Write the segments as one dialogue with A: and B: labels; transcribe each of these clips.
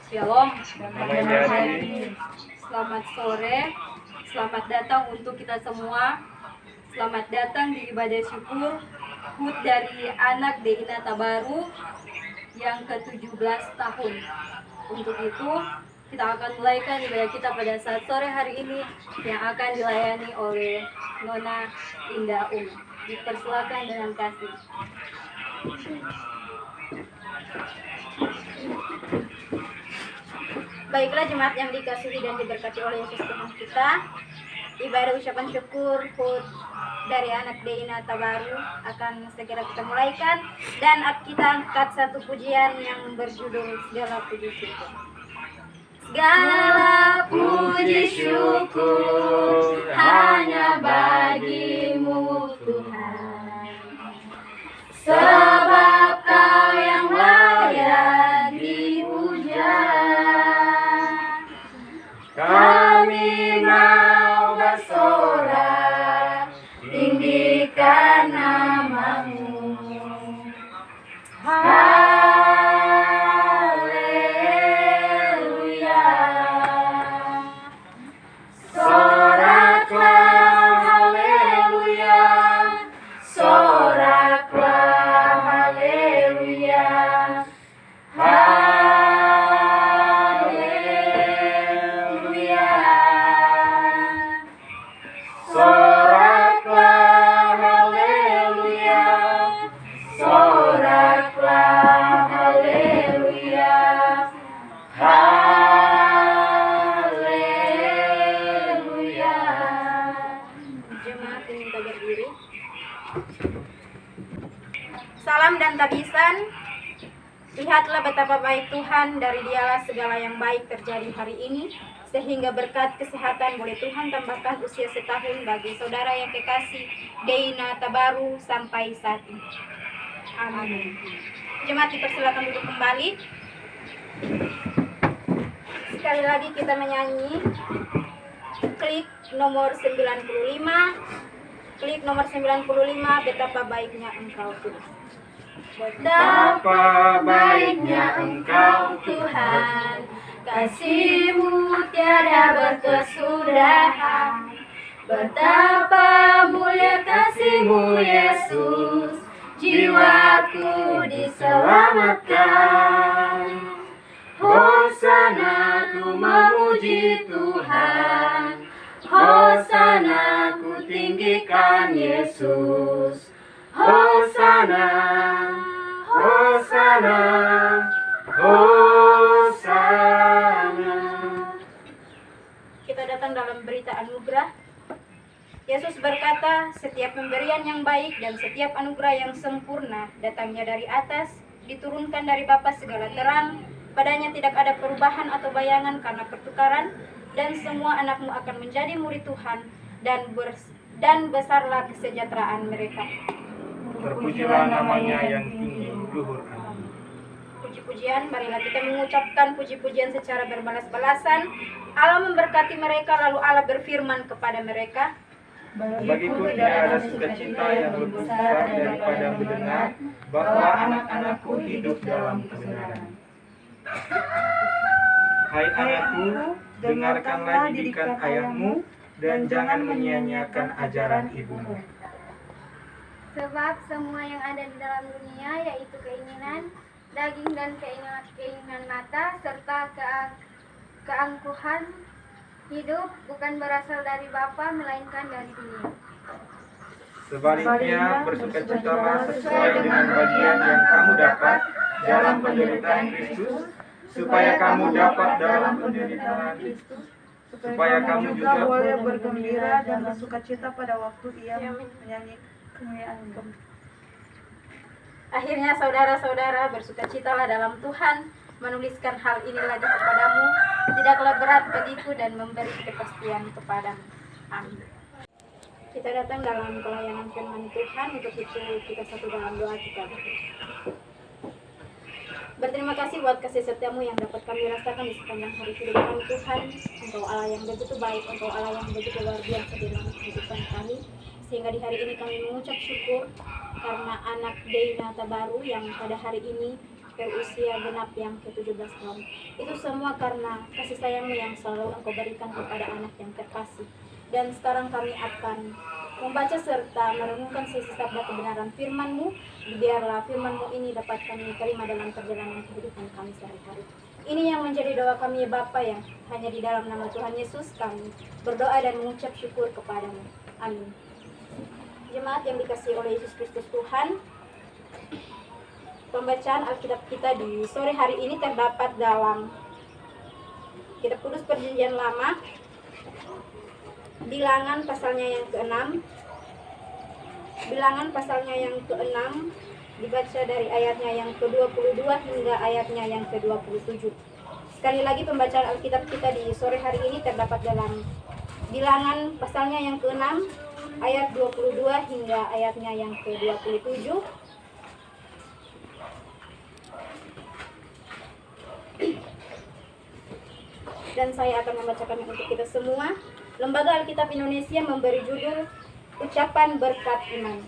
A: Shalom.
B: Damai jadi.
A: Selamat sore. Selamat datang untuk kita semua. Selamat datang di ibadah syukur HUT dari anak Deina Tabaru yang ke-17 tahun. Untuk itu, kita akan mulaikan ibadah kita pada saat sore hari ini yang akan dilayani oleh Nona Indah Dipersilakan dengan kasih.
C: Baiklah jemaat yang dikasihi dan diberkati oleh Yesus Tuhan kita, ibadah ucapan syukur HUT dari anak Deina Tabaru akan segera kita mulaikan, dan kita angkat satu pujian yang berjudul Segala Puji Syukur. Segala puji syukur hanya bagimu Tuhan, sebab Kau yang layak dipuja. Kami mau bersorak, tinggikan namamu. Haleluya. Soraklah haleluya, soraklah haleluya. Soraklah haleluya, soraklah haleluya, haleluya. Jemaat diminta berdiri. Salam dan tabisan. Lihatlah betapa baik Tuhan, dari Dialah segala yang baik terjadi hari ini, sehingga berkat kesehatan boleh Tuhan tambahkan usia setahun bagi saudara yang kekasih Deina Tabaru sampai saat ini. Amin. Jemaat dipersilakan duduk kembali. Sekali lagi kita menyanyi klik nomor 95. Klik nomor 95, betapa baiknya Engkau Tuhan. Betapa baiknya Engkau Tuhan, kasih-Mu tiada berkesudahan. Betapa mulia kasih-Mu Yesus, jiwaku diselamatkan. Hosana ku memuji Tuhan, Hosana ku tinggikan Yesus. Hosana, Hosana, Hosana. Kita datang dalam berita anugerah. Yesus berkata, setiap pemberian yang baik dan setiap anugerah yang sempurna datangnya dari atas, diturunkan dari Bapa segala terang. Padanya tidak ada perubahan atau bayangan karena pertukaran, dan semua anakmu akan menjadi murid Tuhan, dan besarlah kesejahteraan mereka.
B: Terpujilah namanya yang tinggi luhur. Amin.
C: Puji-pujian, marilah kita mengucapkan puji-pujian secara berbalas-balasan. Allah memberkati mereka, lalu Allah berfirman kepada mereka,
B: Bagiku tidak ada sukacita yang lebih besar daripada mendengar bahwa anak-anakku hidup dalam kebenaran. Hai anakku, dengarkanlah didikan ayahmu dan jangan menyia-nyiakan ajaran ibumu.
D: Sebab semua yang ada di dalam dunia, yaitu keinginan daging dan keinginan mata, serta keangkuhan hidup, bukan berasal dari Bapa, melainkan dari dunia.
B: Sebaliknya, bersukacitalah sesuai dengan bagian yang kamu dapat dalam penderitaan Kristus, supaya kamu dapat dalam penderitaan Kristus, supaya kamu juga
E: boleh bergembira dan bersukacita pada waktu Ia menyanyi kemuliaan.
C: akhirnya saudara-saudara, bersukacitalah dalam Tuhan. Menuliskan hal ini lagi kepadamu tidaklah berat bagiku dan memberi kepastian kepadamu. Amin. Kita datang dalam pelayanan firman Tuhan. Untuk itu kita satu dalam doa kita. Berterima kasih buat kasih setiamu yang dapat kami rasakan di sepanjang hari hidup kami Tuhan. Engkau Allah yang begitu baik, Engkau Allah yang begitu luar biasa di dalam kehidupan kami. Sehingga di hari ini kami mengucap syukur karena anak Deina Tabaru yang pada hari ini sampai usia genap yang ke-17 tahun. Itu semua karena kasih sayang-Mu yang selalu Engkau berikan kepada anak yang terkasih. Dan sekarang kami akan membaca serta merenungkan sisi sabda kebenaran firman-Mu. Biarlah firman-Mu ini dapat kami terima dalam perjalanan kehidupan kami sehari-hari. Ini yang menjadi doa kami ya Bapa, yang hanya di dalam nama Tuhan Yesus kami berdoa dan mengucap syukur kepadamu. Amin. Jemaat yang dikasihi oleh Yesus Kristus Tuhan, pembacaan Alkitab kita di sore hari ini terdapat dalam Kitab Kudus Perjanjian Lama, Bilangan pasalnya yang ke-6. Bilangan pasalnya yang ke-6 dibaca dari ayatnya yang ke-22 hingga ayatnya yang ke-27. Sekali lagi pembacaan Alkitab kita di sore hari ini terdapat dalam Bilangan pasalnya yang ke-6 ayat 22 hingga ayatnya yang ke-27. Dan saya akan membacakannya untuk kita semua. Lembaga Alkitab Indonesia memberi judul Ucapan Berkat Iman.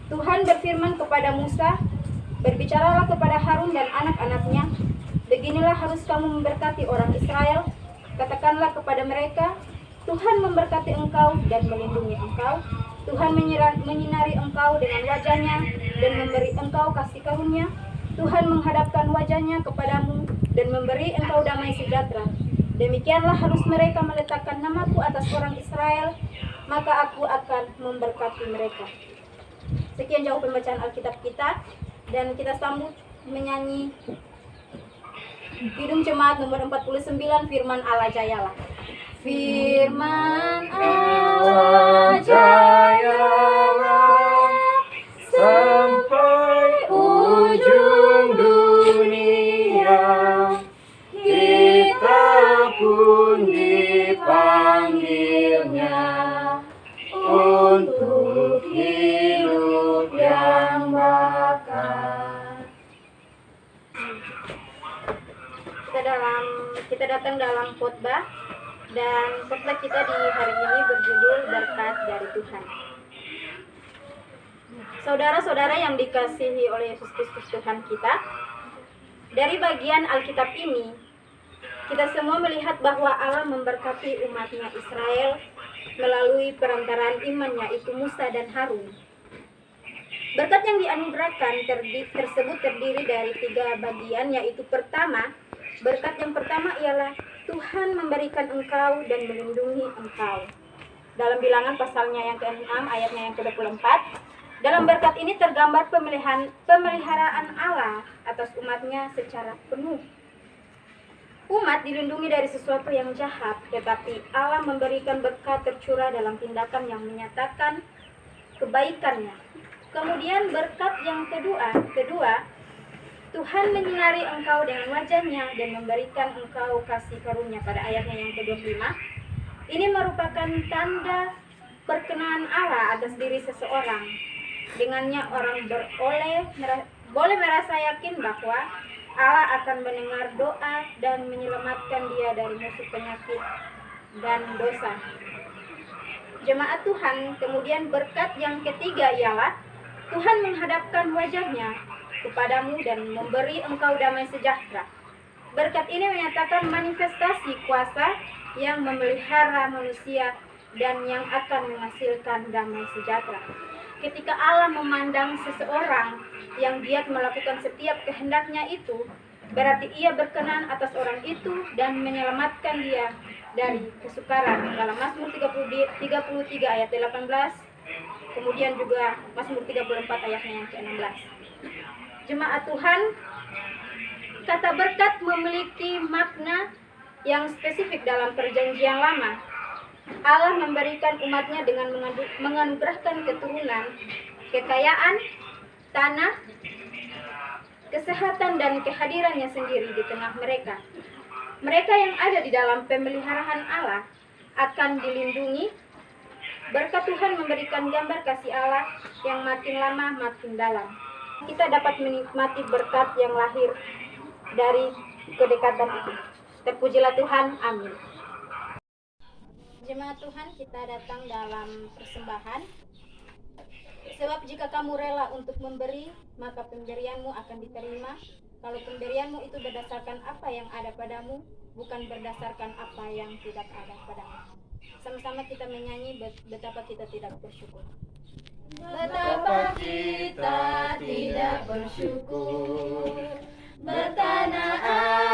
C: Tuhan berfirman kepada Musa, "Berbicaralah kepada Harun dan anak-anaknya, beginilah harus kamu memberkati orang Israel. Katakanlah kepada mereka, Tuhan memberkati engkau dan melindungi engkau. Tuhan menyinari engkau dengan wajahnya dan memberi engkau kasih karunia. Tuhan menghadapkan wajahnya kepadamu dan memberi engkau damai sejahtera. Demikianlah harus mereka meletakkan namaku atas orang Israel, maka aku akan memberkati mereka." Sekian jauh pembacaan Alkitab kita, dan kita sambut menyanyi Kidung Jemaat nomor 49, Firman Allah Jayalah. Firman Allah
B: Jayalah sampai ujung dunia, kita pun dipanggilnya untuk hidup yang bakal.
C: Kita datang dalam khotbah, dan khotbah kita di hari ini berjudul Berkat dari Tuhan. Saudara-saudara yang dikasihi oleh Yesus Kristus Tuhan kita, dari bagian Alkitab ini kita semua melihat bahwa Allah memberkati umatnya Israel melalui perantaraan iman, yaitu Musa dan Harun. Berkat yang dianugerahkan tersebut terdiri dari 3 bagian, yaitu pertama, berkat yang pertama ialah Tuhan memberikan engkau dan melindungi engkau. Dalam Bilangan pasalnya yang ke-6 ayatnya yang ke-24, dalam berkat ini tergambar pemeliharaan Allah atas umatnya secara penuh. Umat dilindungi dari sesuatu yang jahat, tetapi Allah memberikan berkat tercurah dalam tindakan yang menyatakan kebaikannya. Kemudian berkat yang kedua, Tuhan menyinari engkau dengan wajahnya dan memberikan engkau kasih karunia pada ayatnya yang ke-25. Ini merupakan tanda perkenanan Allah atas diri seseorang. Dengannya orang boleh merasa yakin bahwa Allah akan mendengar doa dan menyelamatkan dia dari musuh penyakit dan dosa. Jemaat Tuhan, kemudian berkat yang ketiga ialah Tuhan menghadapkan wajahnya kepadamu dan memberi engkau damai sejahtera. Berkat ini menyatakan manifestasi kuasa yang memelihara manusia dan yang akan menghasilkan damai sejahtera. Ketika Allah memandang seseorang yang giat melakukan setiap kehendaknya itu, berarti ia berkenan atas orang itu dan menyelamatkan dia dari kesukaran. Dalam Mazmur 33 ayat 18, kemudian juga Mazmur 34 ayatnya yang ke-16. Jemaat Tuhan, kata berkat memiliki makna yang spesifik dalam Perjanjian Lama. Allah memberikan umatnya dengan menganugerahkan keturunan, kekayaan, tanah, kesehatan, dan kehadirannya sendiri di tengah mereka. Mereka yang ada di dalam pemeliharaan Allah akan dilindungi. Berkat Tuhan memberikan gambar kasih Allah yang makin lama makin dalam. Kita dapat menikmati berkat yang lahir dari kedekatan itu. Terpujilah Tuhan, amin. Jemaat Tuhan, kita datang dalam persembahan. Sebab jika kamu rela untuk memberi, maka pemberianmu akan diterima. Kalau pemberianmu itu berdasarkan apa yang ada padamu, bukan berdasarkan apa yang tidak ada padamu. Sama-sama kita menyanyi betapa kita tidak bersyukur.
A: Betapa kita tidak bersyukur, bertanah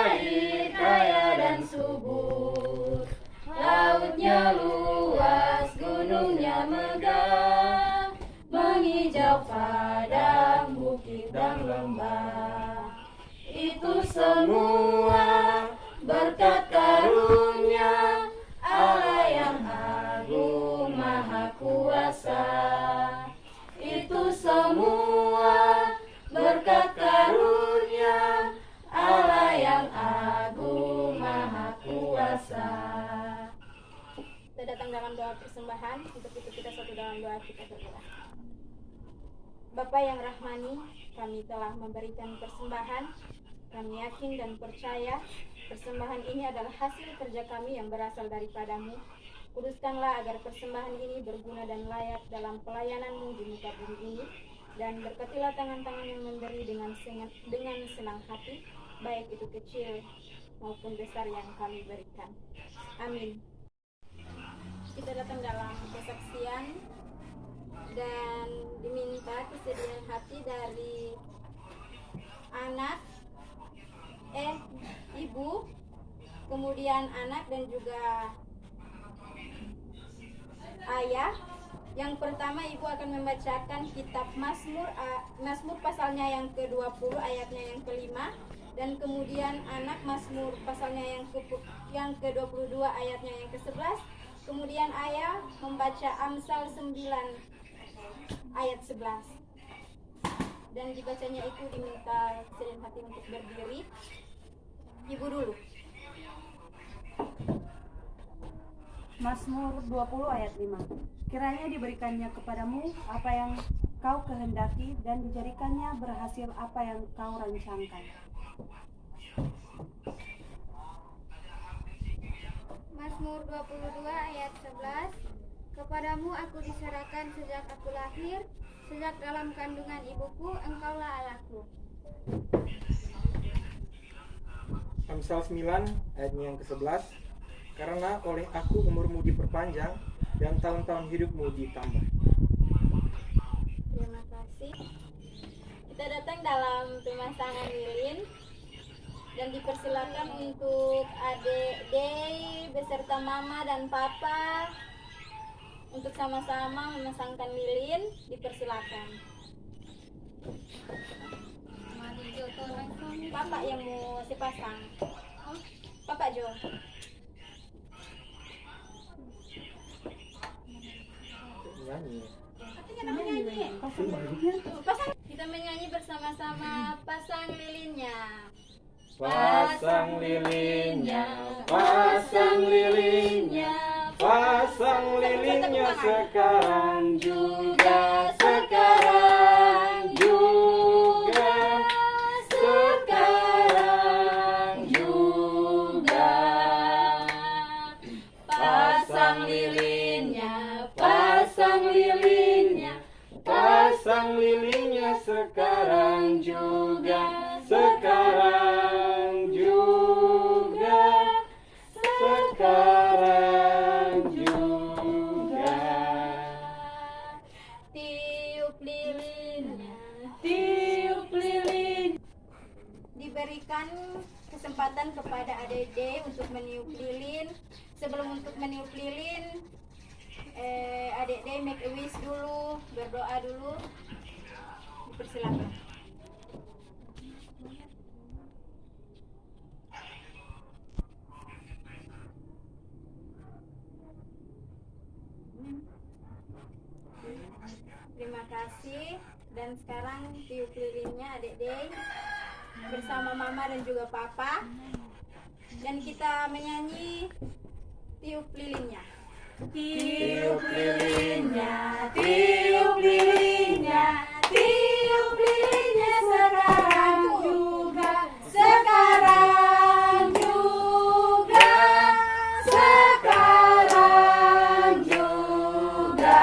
A: air kaya dan subur, lautnya luas, gunungnya megah, menghijau padang bukit dan lembah. Itu semua berkat karunia Allah yang agung maha kuasa. Itu semua berkat karunia Allah yang agung maha kuasa.
C: Kita datang dalam doa persembahan. Untuk itu kita satu dalam doa kita berdoa. Bapa yang rahmani, kami telah memberikan persembahan. Kami yakin dan percaya persembahan ini adalah hasil kerja kami yang berasal daripadamu. Kuduskanlah agar persembahan ini berguna dan layak dalam pelayananmu di muka bumi ini. Dan berkatilah tangan-tangan yang memberi dengan senang hati, baik itu kecil maupun besar yang kami berikan. Amin. Kita datang dalam kesaksian dan diminta kesediaan hati dari anak, ibu, kemudian anak dan juga ayah. Yang pertama, ibu akan membacakan kitab Mazmur pasalnya yang ke-20 ayatnya yang ke-5, dan kemudian anak Mazmur pasalnya yang ke-22 ayatnya yang ke-11. Kemudian ayah membaca Amsal 9 ayat 11. Dan dibacanya itu diminta kesediaan hati untuk berdiri. Ibu dulu.
E: Mazmur 20 ayat 5. Kiranya diberikannya kepadamu apa yang kau kehendaki dan dijadikannya berhasil apa yang kau rancangkan.
D: Mazmur 22 ayat 11. Kepadamu aku diserahkan sejak aku lahir, sejak dalam kandungan ibuku engkaulah Allahku.
B: Amsal 9 ayatnya yang ke-11. Karena oleh aku umurmu diperpanjang dan tahun-tahun hidupmu ditambah.
C: Terima kasih. Kita datang dalam pemasangan lilin dan dipersilakan untuk adik Dey beserta mama dan papa untuk sama-sama memasangkan lilin. Dipersilakan. Papa yang mau sepasang. Papa Jo.
B: Nyanyi.
C: Pasang. Kita menyanyi bersama-sama pasang lilinnya.
B: Pasang lilinnya, pasang lilinnya, pasang lilinnya sekarang juga, sekarang juga, sekarang juga. Pasang lilinnya, pasang lilinnya, pasang lilinnya sekarang juga, sekarang juga, sekarang juga.
C: Tiup lilinnya,
A: Tiup lilin.
C: diberikan kesempatan kepada adik-adik untuk meniup lilin. Sebelum untuk meniup lilin, adik-adik make a wish dulu, berdoa dulu. Dipersilakan. Terima kasih. Dan sekarang tiup lilinnya adik-adik bersama mama dan juga papa. Dan kita menyanyi tiup lilinnya.
A: Tiup lilinnya, tiup lilinnya, tiup lilinnya sekarang juga, sekarang juga, sekarang juga.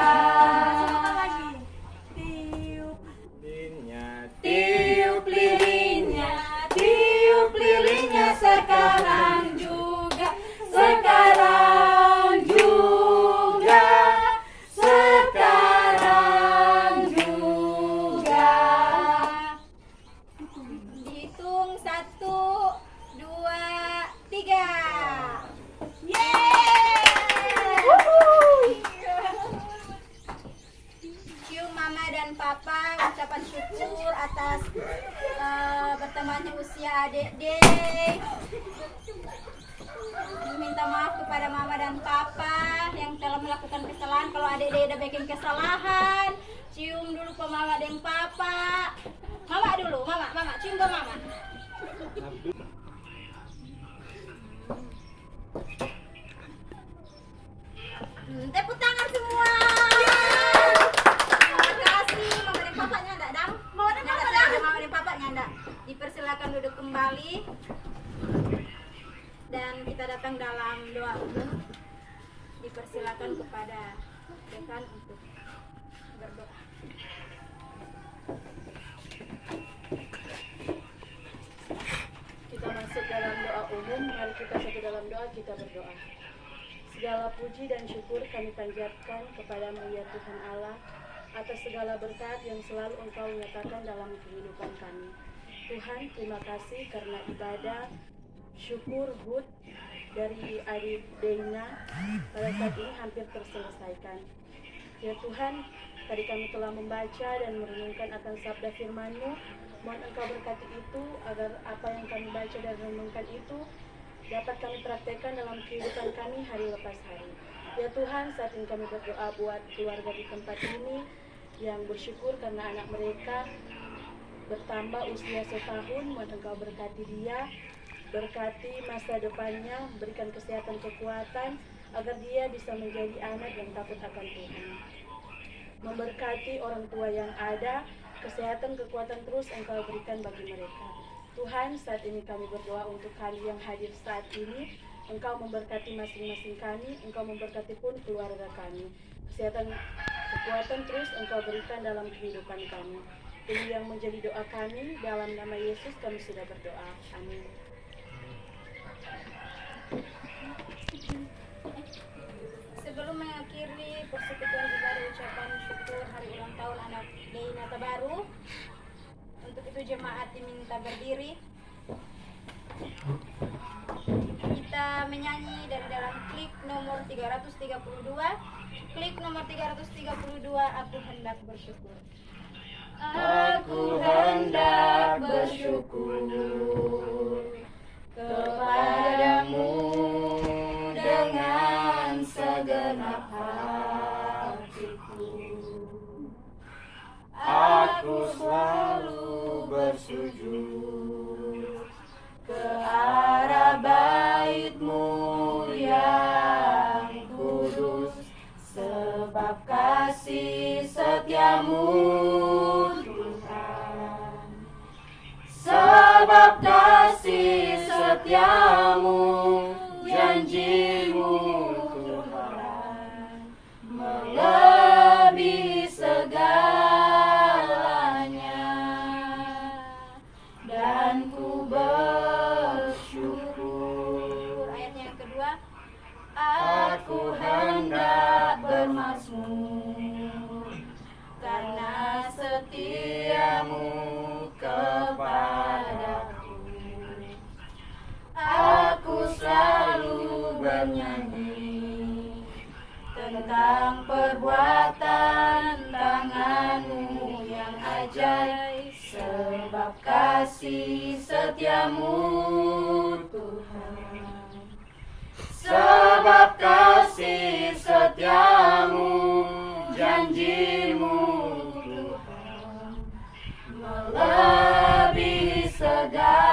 C: bikin kesalahan. Cium dulu ke mama dan papa. Mama dulu, mama, cium ke mama. Tepuk tangan semua. Terima kasih. Mama dan papanya enggak, Dam? Mama dan papanya enggak. Dipersilakan duduk kembali. Dan kita datang dalam doa umum. Dipersilakan kepada dekan untuk berdoa.
E: Kita masuk dalam doa umum. Mari kita satu dalam doa, kita berdoa. Segala puji dan syukur kami panjatkan kepadamu ya Tuhan Allah atas segala berkat yang selalu Engkau nyatakan dalam kehidupan kami. Tuhan, terima kasih karena ibadah syukur HUT dari adik Deina pada saat ini hampir terselesaikan. Ya Tuhan, tadi kami telah membaca dan merenungkan akan sabda firman-Mu. Mohon Engkau berkati itu agar apa yang kami baca dan renungkan itu dapat kami praktekkan dalam kehidupan kami hari lepas hari. Ya Tuhan, saat ini kami berdoa buat keluarga di tempat ini yang bersyukur karena anak mereka bertambah usia setahun. Mohon Engkau berkati dia, berkati masa depannya, berikan kesehatan kekuatan agar dia bisa menjadi anak yang takut akan Tuhan. Memberkati orang tua yang ada, kesehatan kekuatan terus Engkau berikan bagi mereka. Tuhan, saat ini kami berdoa untuk kami yang hadir saat ini. Engkau memberkati masing-masing kami, Engkau memberkati pun keluarga kami. Kesehatan, kekuatan terus Engkau berikan dalam kehidupan kami. Ini yang menjadi doa kami, dalam nama Yesus kami sudah berdoa. Amin.
C: Sebelum mengakhiri persekutuan ibadah ucapan syukur hari ulang tahun anak Deina Tabaru, untuk itu jemaat diminta berdiri. Kita menyanyi dari dalam klik nomor 332. Klik nomor 332, Aku Hendak Bersyukur.
A: Aku hendak bersyukur kepadamu dengan segenap hatiku. Aku selalu bersujud ke arah bait-Mu yang kudus, sebab kasih setia-Mu Tuhan, sebab kasih setia-Mu, janji-Mu Tuhan melebihi segalanya, dan ku bersyukur.
C: Ayatnya yang kedua.
A: Aku hendak bermazmur karena setia-Mu kepadaku. Aku selalu bernyanyi tentang perbuatan tangan-Mu yang ajaib, sebab kasih setia-Mu Tuhan, sebab kasih setia-Mu, janji-Mu Tuhan melebihi segalanya,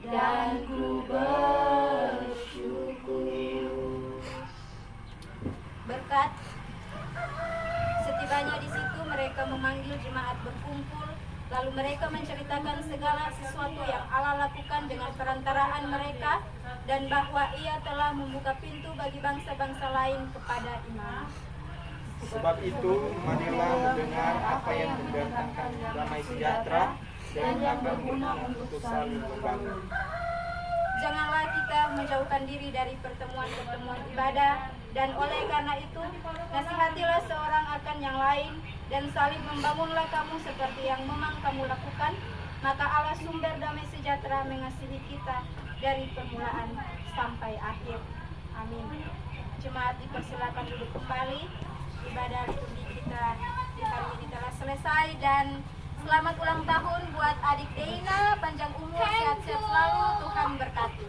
A: dan ku bersyukur.
C: Berkat. Setibanya di situ mereka memanggil jemaat berkumpul. Lalu mereka menceritakan segala sesuatu yang Allah lakukan dengan perantaraan mereka, dan bahwa Ia telah membuka pintu bagi bangsa-bangsa lain kepada iman.
B: Sebab itu, marilah mendengar apa yang mendatangkan damai sejahtera dan yang berguna untuk saling membangun.
C: Janganlah kita menjauhkan diri dari pertemuan-pertemuan ibadah, dan oleh karena itu, nasihatilah seorang akan yang lain, dan saling membangunlah kamu seperti yang memang kamu lakukan. Maka Allah sumber damai sejahtera mengasihi kita dari permulaan sampai akhir. Amin. Jemaat dipersilakan duduk kembali. Ibadah liturgi kita di hari ini telah selesai, dan selamat ulang tahun buat adik Deina, panjang umur, sehat-sehat selalu, Tuhan berkati.